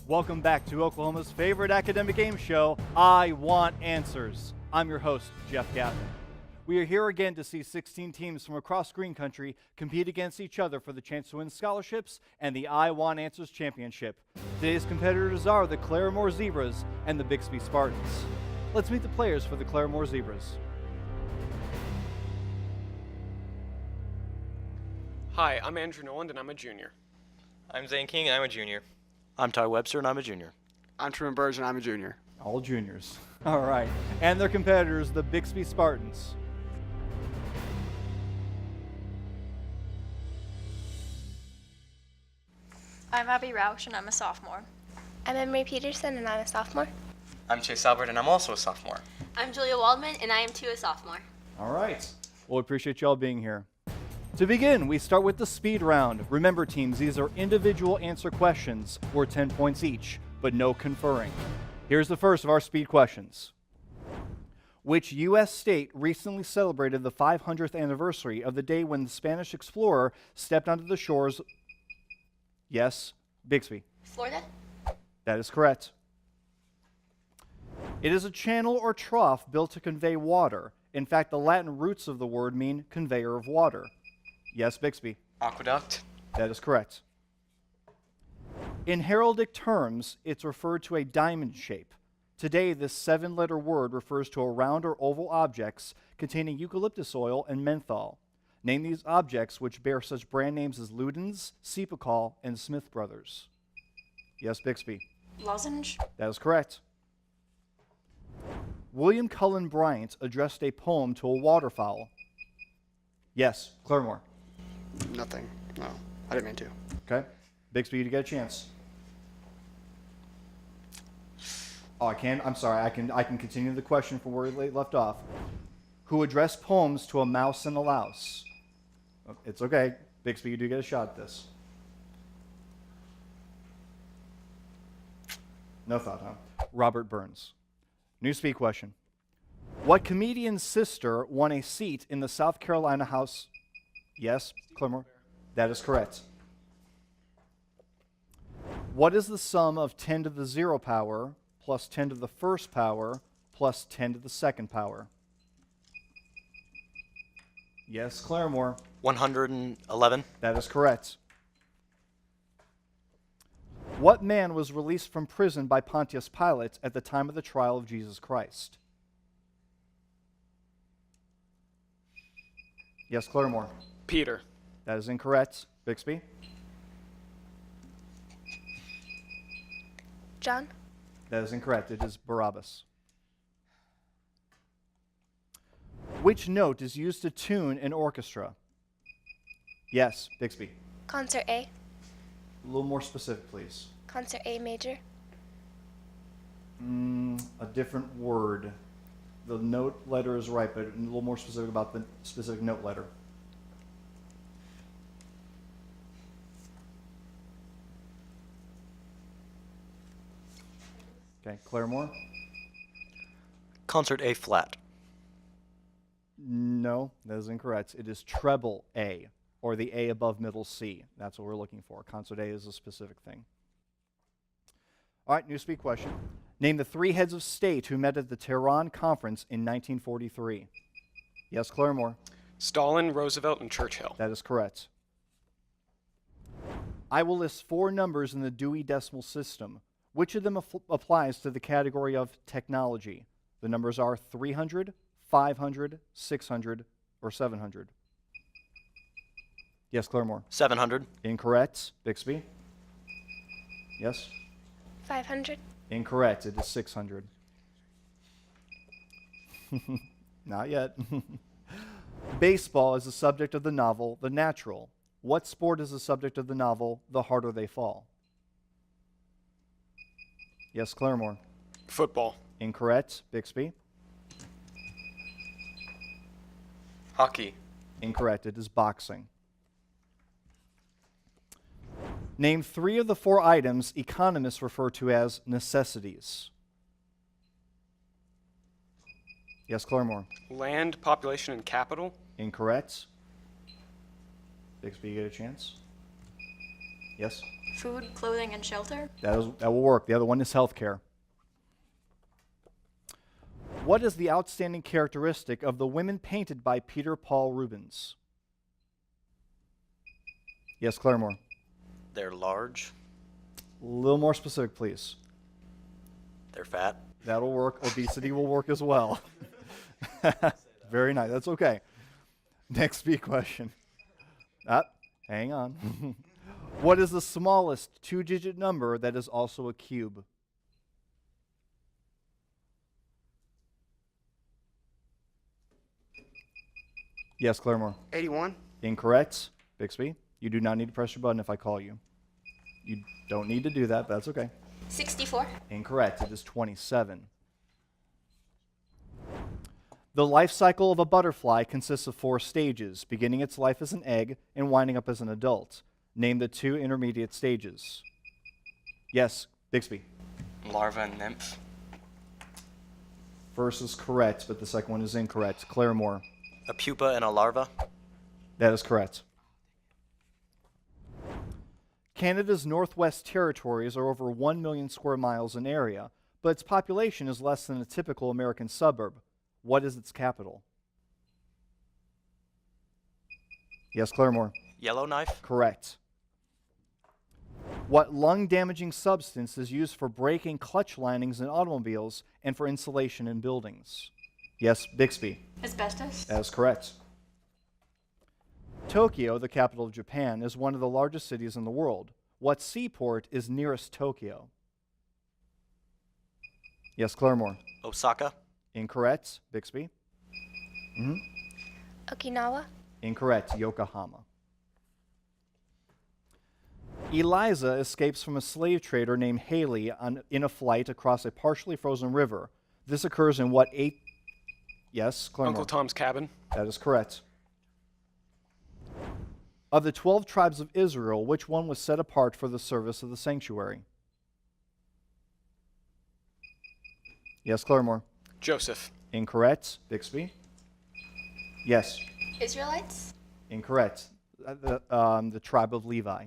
Welcome back to Oklahoma's favorite academic game show, I Want Answers. I'm your host, Jeff Gaffin. We are here again to see 16 teams from across Green Country compete against each other for the chance to win scholarships and the I Want Answers Championship. Today's competitors are the Claremore Zebras and the Bixby Spartans. Let's meet the players for the Claremore Zebras. Hi, I'm Andrew Noland and I'm a junior. I'm Zane King and I'm a junior. I'm Ty Webster and I'm a junior. I'm Truman Burge and I'm a junior. All juniors. All right. And their competitors, the Bixby Spartans. I'm Abby Roush and I'm a sophomore. I'm Emery Peterson and I'm a sophomore. I'm Chase Albert and I'm also a sophomore. I'm Julia Waldman and I am too a sophomore. All right. Well, we appreciate y'all being here. To begin, we start with the speed round. Remember, teams, these are individual answer questions worth 10 points each, but no conferring. Here's the first of our speed questions. Which U.S. state recently celebrated the 500th anniversary of the day when the Spanish explorer stepped onto the shores? Yes, Bixby. Florida? That is correct. It is a channel or trough built to convey water. In fact, the Latin roots of the word mean conveyor of water. Yes, Bixby. Aqueduct? That is correct. In heraldic terms, it's referred to a diamond shape. Today, this 7-letter word refers to a round or oval objects containing eucalyptus oil and menthol. Name these objects which bear such brand names as Luden's, Cepacol, and Smith Brothers. Yes, Bixby. Lozenge? That is correct. William Cullen Bryant addressed a poem to a waterfowl. Yes, Claremore. Nothing. No, I didn't mean to. Okay. Bixby, you get a chance. Oh, I can. I'm sorry. I can continue the question from where we left off. Who addressed poems to a mouse and a louse? It's okay. Bixby, you do get a shot at this. No thought, huh? Robert Burns. New speed question. What comedian's sister won a seat in the South Carolina House? Yes, Claremore. That is correct. What is the sum of 10 to the 0 power plus 10 to the first power plus 10 to the second power? Yes, Claremore. 111. That is correct. What man was released from prison by Pontius Pilate at the time of the trial of Jesus Christ? Yes, Claremore. Peter. That is incorrect. Bixby? John? That is incorrect. It is Barabbas. Which note is used to tune an orchestra? Yes, Bixby. Concert A. A little more specific, please. Concert A major. A different word. The note letter is right, but a little more specific about the specific note letter. Okay, Claremore? Concert A flat. No, that is incorrect. It is treble A, or the A above middle C. That's what we're looking for. Concert A is a specific thing. All right, new speed question. Name the 3 heads of state who met at the Tehran Conference in 1943. Yes, Claremore. Stalin, Roosevelt, and Churchill. That is correct. I will list 4 numbers in the Dewey Decimal System. Which of them applies to the category of technology? The numbers are 300, 500, 600, or 700. Yes, Claremore. 700. Incorrect. Bixby? Yes? 500. Incorrect. It is 600. Not yet. Baseball is the subject of the novel The Natural. What sport is the subject of the novel The Harder They Fall? Yes, Claremore. Football. Incorrect. Bixby? Hockey. Incorrect. It is boxing. Name 3 of the 4 items economists refer to as necessities. Yes, Claremore. Land, population, and capital. Incorrect. Bixby, you get a chance? Yes? Food, clothing, and shelter. That will work. The other one is healthcare. What is the outstanding characteristic of the women painted by Peter Paul Rubens? Yes, Claremore. They're large. A little more specific, please. They're fat. That'll work. Obesity will work as well. Very nice. That's okay. Next speed question. Hang on. What is the smallest two-digit number that is also a cube? Yes, Claremore. 81. Incorrect. Bixby, you do not need to press your button if I call you. You don't need to do that, but that's okay. 64. Incorrect. It is 27. The life cycle of a butterfly consists of 4 stages, beginning its life as an egg and winding up as an adult. Name the 2 intermediate stages. Yes, Bixby. Larva and nymph. First is correct, but the second one is incorrect. Claremore. A pupa and a larva. That is correct. Canada's Northwest Territories are over 1 million square miles in area, but its population is less than a typical American suburb. What is its capital? Yes, Claremore. Yellowknife. Correct. What lung-damaging substance is used for braking clutch linings in automobiles and for insulation in buildings? Yes, Bixby. Asbestos. That is correct. Tokyo, the capital of Japan, is one of the largest cities in the world. What seaport is nearest Tokyo? Yes, Claremore. Osaka. Incorrect. Bixby. Okinawa. Incorrect. Yokohama. Eliza escapes from a slave trader named Haley in a flight across a partially frozen river. This occurs in what Yes, Claremore. Uncle Tom's Cabin. That is correct. Of the 12 tribes of Israel, which one was set apart for the service of the sanctuary? Yes, Claremore. Joseph. Incorrect. Bixby. Yes. Israelites. Incorrect. The tribe of Levi.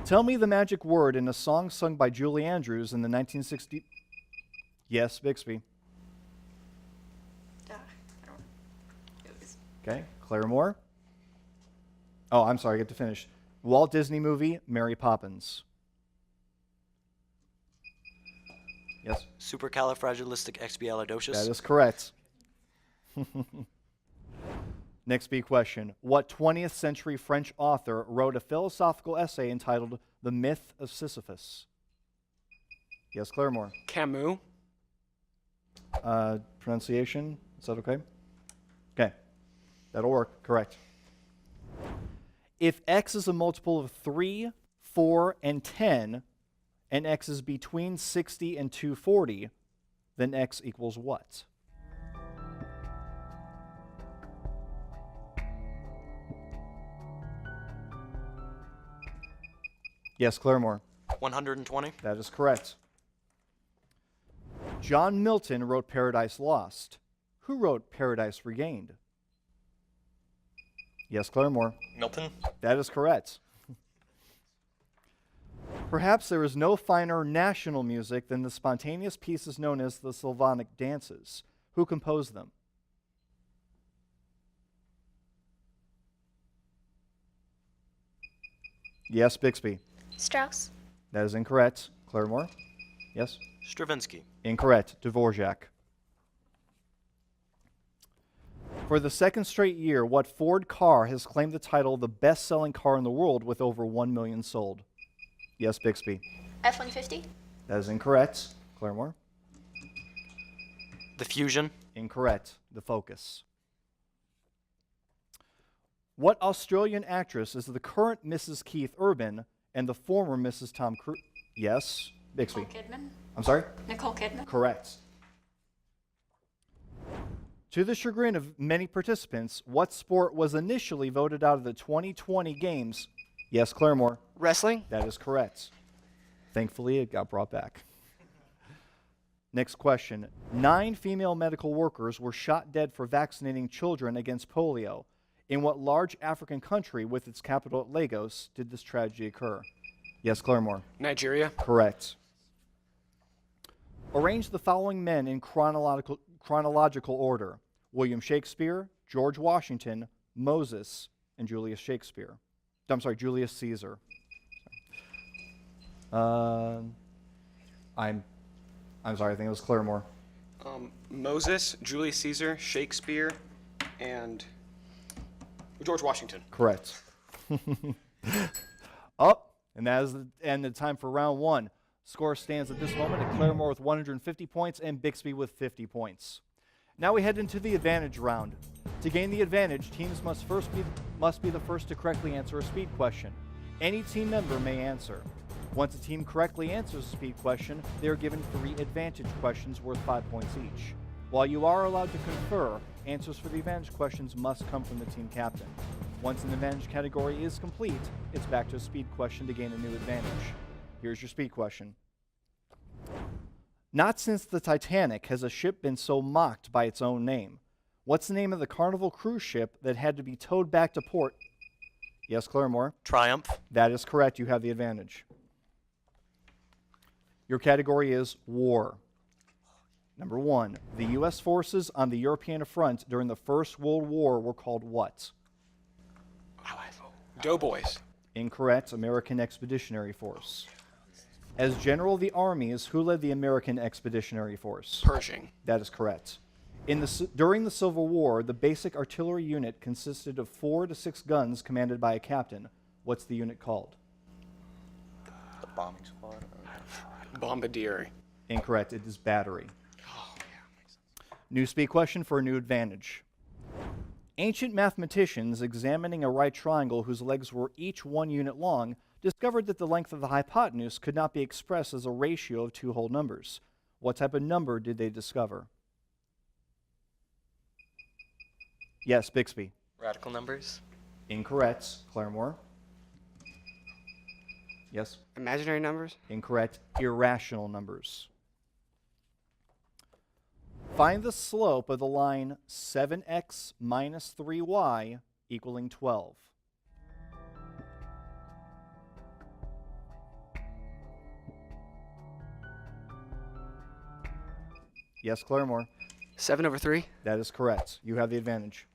Tell me the magic word in a song sung by Julie Andrews in the 1960s. Yes, Bixby. Okay, Claremore. Oh, I'm sorry, I get to finish. Walt Disney movie, Mary Poppins. Yes? Supercalifragilisticexpialidocious. That is correct. Next big question. What 20th century French author wrote a philosophical essay entitled The Myth of Sisyphus? Yes, Claremore. Camus. Pronunciation, is that okay? Okay, that'll work, correct. If x is a multiple of 3, 4, and 10, and x is between 60 and 240, then x equals what? Yes, Claremore. 120. That is correct. John Milton wrote Paradise Lost. Who wrote Paradise Regained? Yes, Claremore. Milton. That is correct. Perhaps there is no finer national music than the spontaneous pieces known as the Slavonic dances. Who composed them? Yes, Bixby. Strauss. That is incorrect. Claremore? Yes? Stravinsky. Incorrect. Dvorak. For the second straight year, what Ford car has claimed the title of the best-selling car in the world with over 1 million sold? Yes, Bixby. F-150. That is incorrect. Claremore? The Fusion. Incorrect. The Focus. What Australian actress is the current Mrs. Keith Urban and the former Mrs. Tom Cruise? Yes, Bixby. Nicole Kidman. I'm sorry? Nicole Kidman. Correct. To the chagrin of many participants, what sport was initially voted out of the 2020 games? Yes, Claremore. Wrestling? That is correct. Thankfully, it got brought back. Next question. 9 female medical workers were shot dead for vaccinating children against polio. In what large African country with its capital at Lagos did this tragedy occur? Yes, Claremore. Nigeria. Correct. Arrange the following men in chronological order: William Shakespeare, George Washington, Moses, and Julius Shakespeare. I'm sorry, Julius Caesar. I'm sorry, I think it was Claremore. Moses, Julius Caesar, Shakespeare, and George Washington. Correct. Up, and that is the end of time for round one. Score stands at this moment at Claremore with 150 points and Bixby with 50 points. Now we head into the advantage round. To gain the advantage, teams must be the first to correctly answer a speed question. Any team member may answer. Once a team correctly answers a speed question, they are given 3 advantage questions worth 5 points each. While you are allowed to confer, answers for the advantage questions must come from the team captain. Once an advantage category is complete, it's back to a speed question to gain a new advantage. Here's your speed question. Not since the Titanic has a ship been so mocked by its own name. What's the name of the Carnival cruise ship that had to be towed back to port? Yes, Claremore. Triumph. That is correct. You have the advantage. Your category is war. Number 1, the U.S. forces on the European front during the First World War were called what? Doughboys. Incorrect. American Expeditionary Force. As general of the armies, who led the American Expeditionary Force? Pershing. That is correct. During the Civil War, the basic artillery unit consisted of 4 to 6 guns commanded by a captain. What's the unit called? The bombing squad. Bombardier. Incorrect. It is battery. New speed question for a new advantage. Ancient mathematicians examining a right triangle whose legs were each 1 unit long discovered that the length of the hypotenuse could not be expressed as a ratio of 2 whole numbers. What type of number did they discover? Yes, Bixby. Radical numbers. Incorrect. Claremore. Yes. Imaginary numbers? Incorrect. Irrational numbers. Find the slope of the line 7x minus 3y equaling 12. Yes, Claremore. 7/3? That is correct. You have the advantage.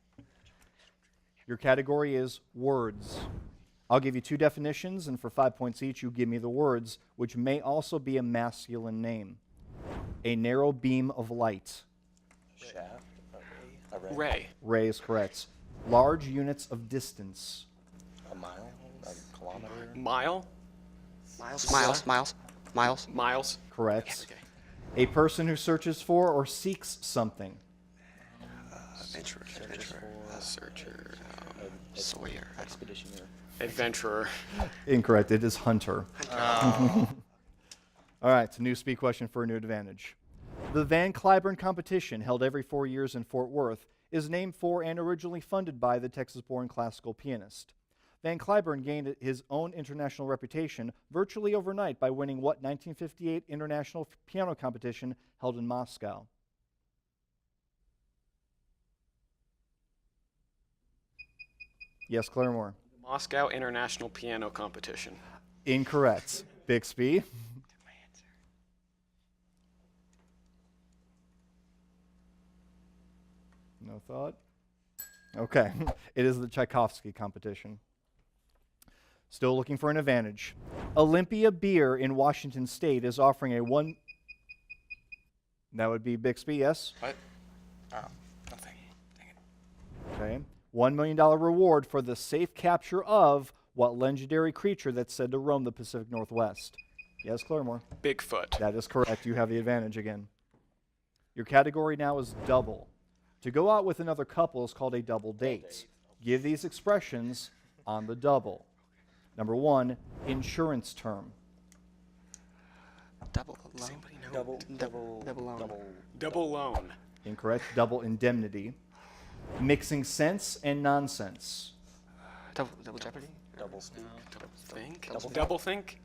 Your category is words. I'll give you 2 definitions, and for 5 points each, you give me the words, which may also be a masculine name. A narrow beam of light. Shaft. A ray. Ray. Ray is correct. Large units of distance. A mile. A kilometer. Mile. Miles. Miles. Correct. A person who searches for or seeks something. Adventurer. Searcher. Sawyer. Expeditioner. Adventurer. Incorrect. It is hunter. All right, new speed question for a new advantage. The Van Cliburn competition, held every 4 years in Fort Worth, is named for and originally funded by the Texas-born classical pianist. Van Cliburn gained his own international reputation virtually overnight by winning what 1958 international piano competition held in Moscow? Yes, Claremore. Moscow International Piano Competition. Incorrect. Bixby. No thought? Okay. It is the Tchaikovsky competition. Still looking for an advantage. Olympia Beer in Washington State is offering a one... That would be Bixby, yes? What? Nothing. Dang it. Okay. $1 million reward for the safe capture of what legendary creature that's said to roam the Pacific Northwest? Yes, Claremore. Bigfoot. That is correct. You have the advantage again. Your category now is double. To go out with another couple is called a double date. Give these expressions on the double. Number 1, insurance term. Double loan. Double loan. Double loan. Incorrect. Double indemnity. Mixing sense and nonsense. Double jeopardy? Double speak. Think. Double think.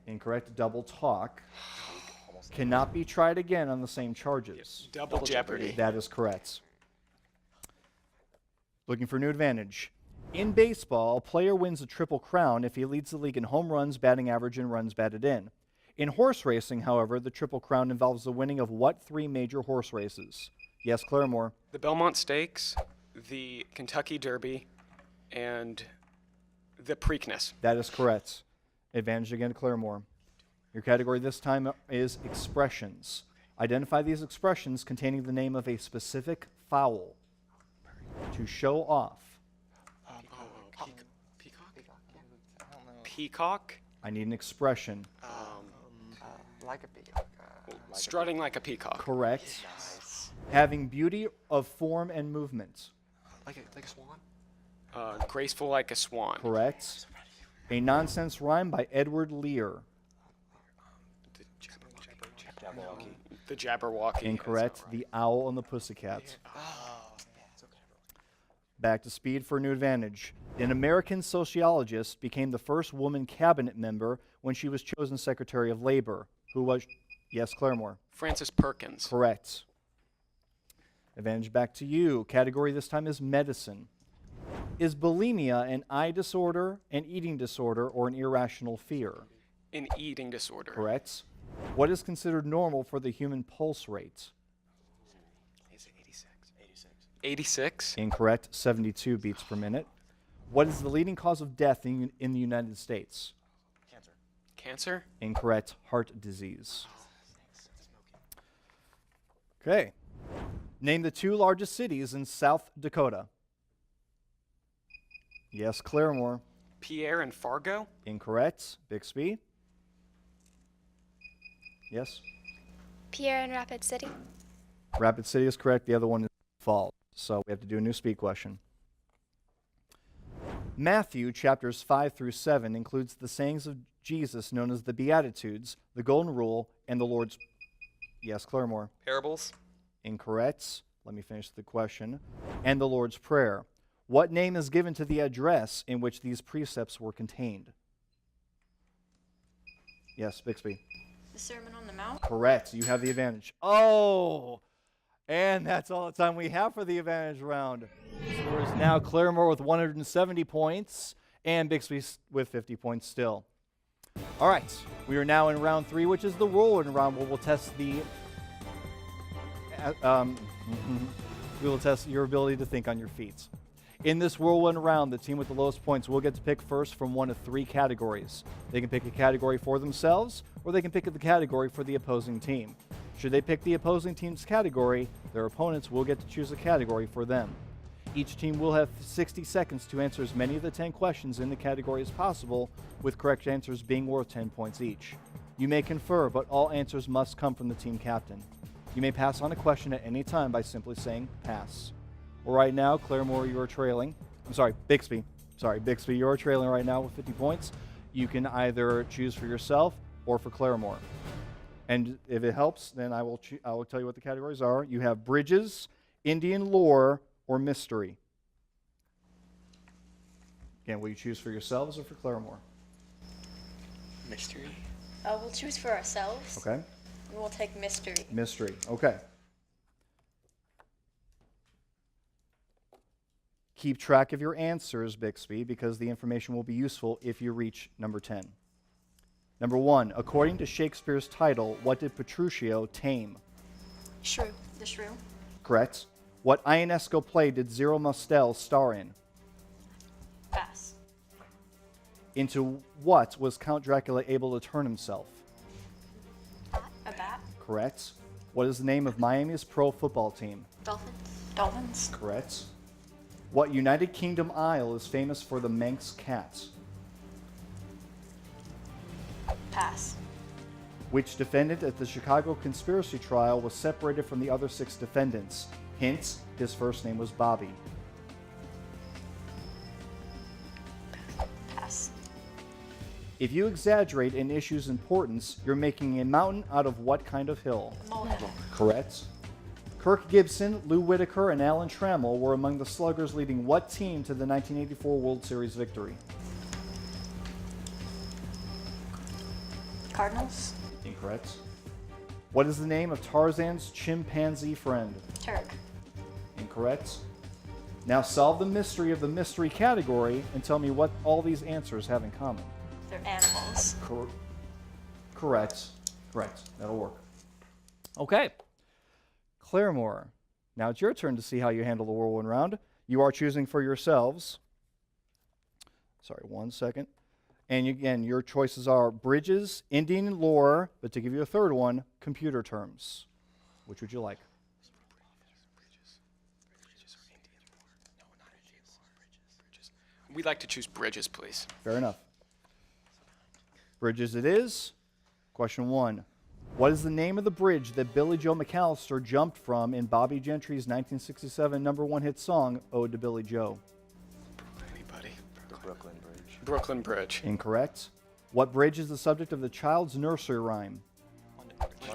Incorrect. Double talk. Cannot be tried again on the same charges. Double jeopardy. That is correct. Looking for a new advantage. In baseball, a player wins a triple crown if he leads the league in home runs, batting average, and runs batted in. In horse racing, however, the triple crown involves the winning of what 3 major horse races? Yes, Claremore. The Belmont Stakes, the Kentucky Derby, and the Preakness. That is correct. Advantage again to Claremore. Your category this time is expressions. Identify these expressions containing the name of a specific fowl to show off. Peacock? I need an expression. Like a peacock. Strutting like a peacock. Correct. Having beauty of form and movement. Like a swan. Graceful like a swan. Correct. A nonsense rhyme by Edward Lear. The Jabberwocky. Incorrect. The Owl and the Pussycat. Back to speed for a new advantage. An American sociologist became the first woman cabinet member when she was chosen Secretary of Labor. Who was? Yes, Claremore. Frances Perkins. Correct. Advantage back to you. Category this time is medicine. Is bulimia an eye disorder, an eating disorder, or an irrational fear? An eating disorder. Correct. What is considered normal for the human pulse rate? 86. Incorrect. 72 beats per minute. What is the leading cause of death in the United States? Cancer? Incorrect. Heart disease. Okay. Name the 2 largest cities in South Dakota. Yes, Claremore. Pierre and Fargo? Incorrect. Bixby. Yes. Pierre and Rapid City. Rapid City is correct. The other one is Falls. So we have to do a new speed question. Matthew chapters 5 through 7 includes the sayings of Jesus known as the Beatitudes, the Golden Rule, and the Lord's... Yes, Claremore. Parables. Incorrect. Let me finish the question. And the Lord's Prayer. What name is given to the address in which these precepts were contained? Yes, Bixby. The Sermon on the Mount. Correct. You have the advantage. Oh! And that's all the time we have for the advantage round. The score is now Claremore with 170 points and Bixby with 50 points still. All right. We are now in round 3, which is the whirlwind round, where we'll test the... we will test your ability to think on your feet. In this whirlwind round, the team with the lowest points will get to pick first from one of 3 categories. They can pick a category for themselves, or they can pick the category for the opposing team. Should they pick the opposing team's category, their opponents will get to choose a category for them. Each team will have 60 seconds to answer as many of the 10 questions in the category as possible, with correct answers being worth 10 points each. You may confer, but all answers must come from the team captain. You may pass on a question at any time by simply saying pass. Well, right now, Claremore, you are trailing. I'm sorry, Bixby. Bixby, you are trailing right now with 50 points. You can either choose for yourself or for Claremore. And if it helps, then I will tell you what the categories are. You have bridges, Indian lore, or mystery. Again, will you choose for yourselves or for Claremore? Mystery. We'll choose for ourselves. Okay. And we'll take mystery. Mystery. Okay. Keep track of your answers, Bixby, because the information will be useful if you reach number 10. Number 1, according to Shakespeare's title, what did Petruchio tame? Shrew. The shrew. Correct. What Ionesco play did Zero Mostel star in? Pass. Into what was Count Dracula able to turn himself? A bat. Correct. What is the name of Miami's pro football team? Dolphins. Dolphins. Correct. What United Kingdom Isle is famous for the Manx cat? Pass. Which defendant at the Chicago conspiracy trial was separated from the other 6 defendants? Hint, his first name was Bobby. Pass. If you exaggerate an issue's importance, you're making a mountain out of what kind of hill? A molehill. Correct. Kirk Gibson, Lou Whitaker, and Alan Trammell were among the sluggers leading what team to the 1984 World Series victory? Cardinals. Incorrect. What is the name of Tarzan's chimpanzee friend? Turk. Incorrect. Now solve the mystery of the mystery category and tell me what all these answers have in common. They're animals. Correct. That'll work. Okay. Claremore, now it's your turn to see how you handle the whirlwind round. You are choosing for yourselves. Sorry, 1 second. And again, your choices are bridges, Indian lore, but to give you a third one, computer terms. Which would you like? We'd like to choose bridges, please. Fair enough. Bridges it is. Question 1. What is the name of the bridge that Billy Joe McAllister jumped from in Bobby Gentry's 1967 #1 hit song, Ode to Billy Joe? Anybody? The Brooklyn Bridge. Brooklyn Bridge. Incorrect. What bridge is the subject of the child's nursery rhyme?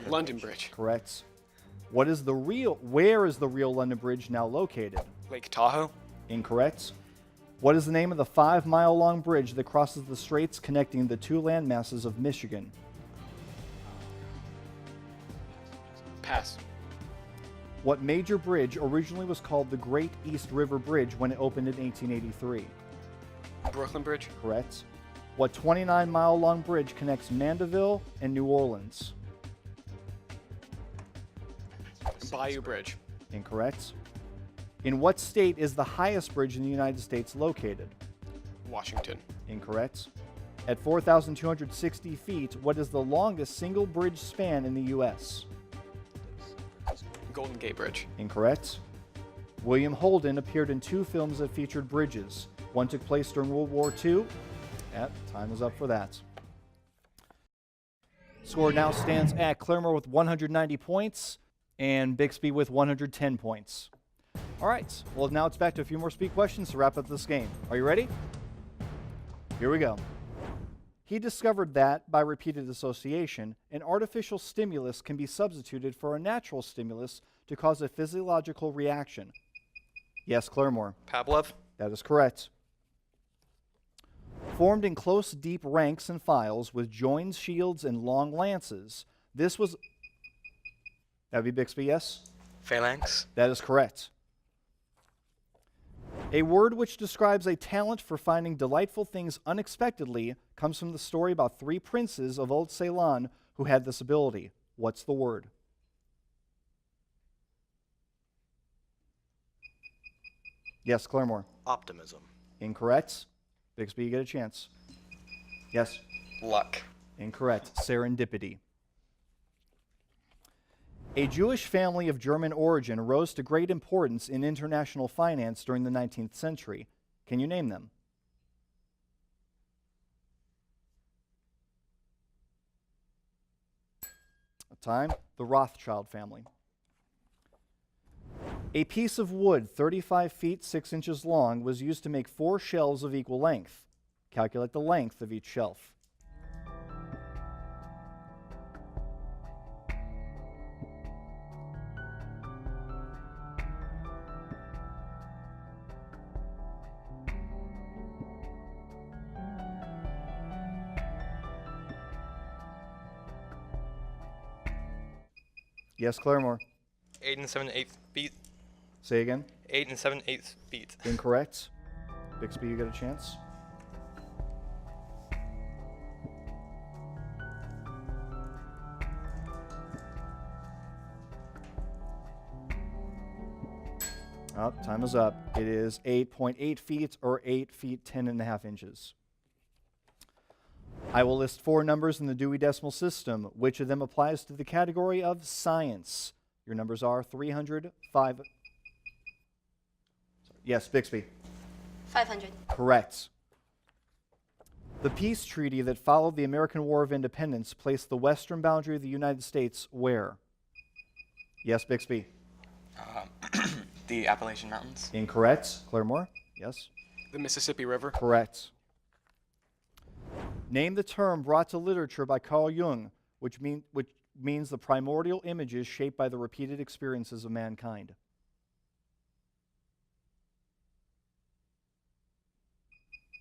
London Bridge. Correct. Where is the real London Bridge now located? Lake Tahoe. Incorrect. What is the name of the 5-mile-long bridge that crosses the straits connecting the two land masses of Michigan? Pass. What major bridge originally was called the Great East River Bridge when it opened in 1883? Brooklyn Bridge. Correct. What 29-mile-long bridge connects Mandeville and New Orleans? Bayou Bridge. Incorrect. In what state is the highest bridge in the United States located? Washington. Incorrect. At 4,260 feet, what is the longest single bridge span in the U.S.? Golden Gate Bridge. Incorrect. William Holden appeared in 2 films that featured bridges. One took place during World War II. Time is up for that. Score now stands at Claremore with 190 points and Bixby with 110 points. All right, well, now it's back to a few more speed questions to wrap up this game. Are you ready? Here we go. He discovered that, by repeated association, an artificial stimulus can be substituted for a natural stimulus to cause a physiological reaction. Yes, Claremore. Pavlov. That is correct. Formed in close, deep ranks and files with joined shields and long lances, this was... That would be Bixby, yes? Phalanx. That is correct. A word which describes a talent for finding delightful things unexpectedly comes from the story about 3 princes of old Ceylon who had this ability. What's the word? Yes, Claremore. Optimism. Incorrect. Bixby, you get a chance. Yes. Luck. Incorrect. Serendipity. A Jewish family of German origin rose to great importance in international finance during the 19th century. Can you name them? Time. The Rothschild family. A piece of wood 35 feet 6 inches long was used to make 4 shelves of equal length. Calculate the length of each shelf. Yes, Claremore. 8 7/8 feet. Say again. 8 7/8 feet. Incorrect. Bixby, you get a chance. Oh, time is up. It is 8.8 feet or 8 feet 10.5 inches. I will list 4 numbers in the Dewey Decimal System. Which of them applies to the category of science? Your numbers are 300, 5... Yes, Bixby. 500. Correct. The peace treaty that followed the American War of Independence placed the western boundary of the United States where? Yes, Bixby. The Appalachian Mountains. Incorrect. Claremore? Yes. The Mississippi River. Correct. Name the term brought to literature by Carl Jung, which means the primordial images shaped by the repeated experiences of mankind.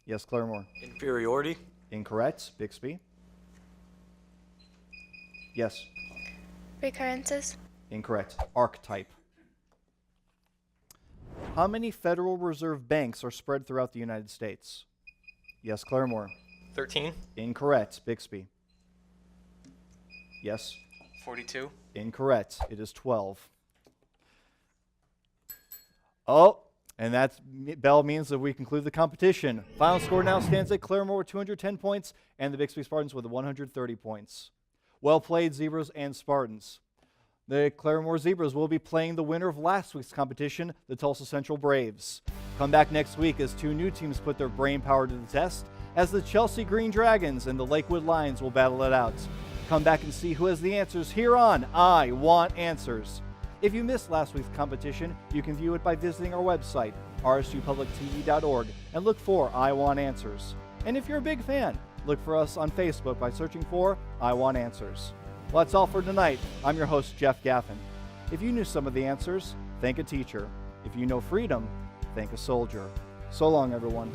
Yes, Claremore. Inferiority. Incorrect. Bixby. Yes. Recurrences. Incorrect. Archetype. How many Federal Reserve banks are spread throughout the United States? Yes, Claremore. 13. Incorrect. Bixby. Yes. 42. Incorrect. It is 12. Oh, and that bell means that we conclude the competition. Final score now stands at Claremore with 210 points and the Bixby Spartans with 130 points. Well played, Zebras and Spartans. The Claremore Zebras will be playing the winner of last week's competition, the Tulsa Central Braves. Come back next week as two new teams put their brain power to the test, as the Chelsea Green Dragons and the Lakewood Lions will battle it out. Come back and see who has the answers here on I Want Answers. If you missed last week's competition, you can view it by visiting our website, rsupublictv.org, and look for I Want Answers. And if you're a big fan, look for us on Facebook by searching for I Want Answers. Well, that's all for tonight. I'm your host, Jeff Gaffin. If you knew some of the answers, thank a teacher. If you know freedom, thank a soldier. So long, everyone.